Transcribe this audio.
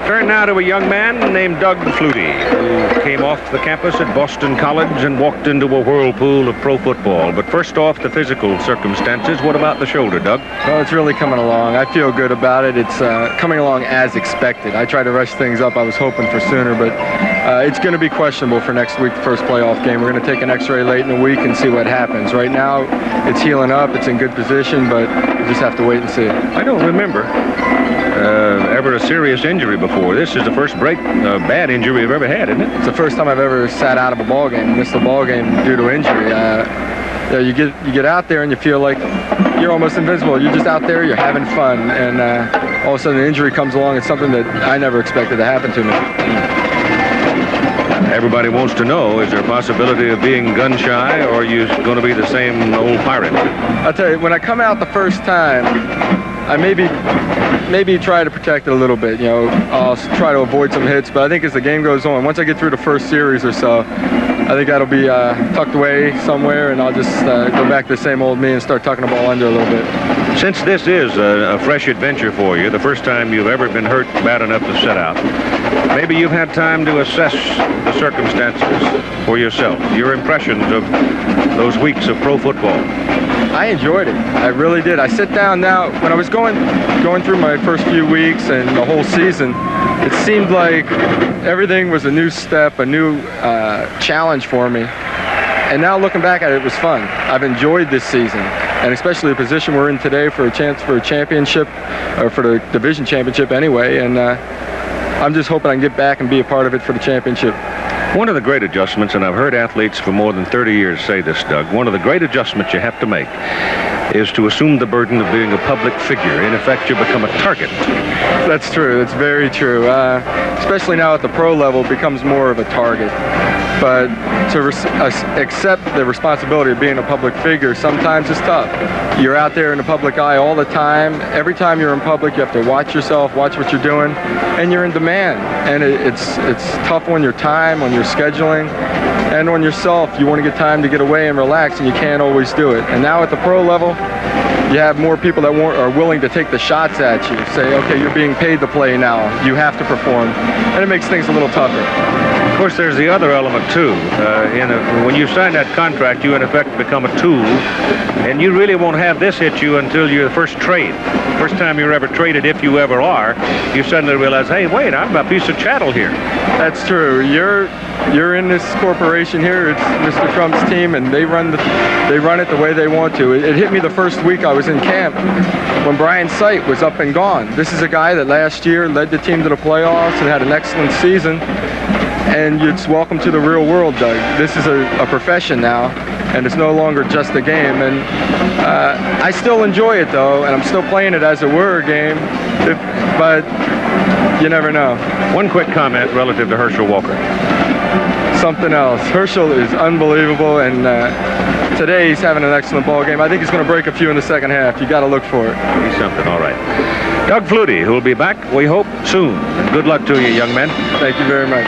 Turn now to a young man named Doug Flutie, who came off the campus at Boston College and walked into a whirlpool of pro football. But first off, the physical circumstances. What about the shoulder, Doug? Well, it's really coming along. I feel good about it. It's coming along as expected. I tried to rush things up. I was hoping for sooner, but it's going to be questionable for next week, the first playoff game. We're going to take an x-ray late in the week and see what happens. Right now, it's healing up. It's in good position, but we just have to wait and see. I don't remember ever a serious injury before. This is the first bad injury you've ever had, isn't it? It's the first time I've ever sat out of a ball game, missed a ball game due to injury. You get out there and you feel like you're almost invincible. You're just out there, you're having fun, and all of a sudden an injury comes along. It's something that I never expected to happen to me. Everybody wants to know, is there a possibility of being gun shy, or are you going to be the same old pirate? I'll tell you, when I come out the first time, I maybe try to protect it a little bit. You know, I'll try to avoid some hits, but I think as the game goes on, once I get through the first series or so, I think that'll be tucked away somewhere, and I'll just go back to the same old me and start tucking the ball under a little bit. Since this is a fresh adventure for you, the first time you've ever been hurt bad enough to sit out, maybe you've had time to assess the circumstances for yourself, your impressions of those weeks of pro football. I enjoyed it. I really did. I sit down now. When I was going through my first few weeks and the whole season, it seemed like everything was a new step, a new challenge for me. And now looking back at it, it was fun. I've enjoyed this season, and especially the position we're in today for a chance for a championship, or for the division championship anyway. And I'm just hoping I can get back and be a part of it for the championship. One of the great adjustments, and I've heard athletes for more than 30 years say this, Doug, one of the great adjustments you have to make is to assume the burden of being a public figure. In effect, you become a target. That's true. That's very true. Especially now at the pro level, it becomes more of a target. But to accept the responsibility of being a public figure sometimes is tough. You're out there in the public eye all the time. Every time you're in public, you have to watch yourself, watch what you're doing, and you're in demand. And it's tough on your time, on your scheduling, and on yourself. You want to get time to get away and relax, and you can't always do it. And now at the pro level, you have more people that are willing to take the shots at you. Say, okay, you're being paid to play now. You have to perform. And it makes things a little tougher. Of course, there's the other element, too. When you sign that contract, you, in effect, become a tool. And you really won't have this hit you until your first trade. First time you're ever traded, if you ever are, you suddenly realize, hey, wait, I'm a piece of chattel here. That's true. You're in this corporation here. It's Mr. Trump's team, and they run it the way they want to. It hit me the first week I was in camp when Brian Sight was up and gone. This is a guy that last year led the team to the playoffs and had an excellent season. And it's welcome to the real world, Doug. This is a profession now, and it's no longer just a game. And I still enjoy it, though, and I'm still playing it as it were a game. But you never know. One quick comment relative to Herschel Walker. Something else. Herschel is unbelievable, and today he's having an excellent ball game. I think he's going to break a few in the second half. You got to look for it. He's something, all right. Doug Flutie, who will be back, we hope, soon. And good luck to you, young men. Thank you very much.